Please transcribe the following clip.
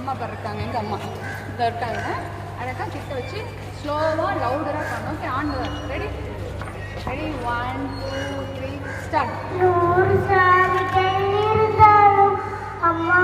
அம்மா பேர் இருக்காங்க, எங்கள் அம்மா இங்கே இருக்காங்க. அழகாக கிட்ட வச்சு ஸ்லோவாக லவுடராக பண்ணணும். Okay, on ready ready 1 2 3 start. நூறு சாமிகள் இருந்தாலும் அம்மா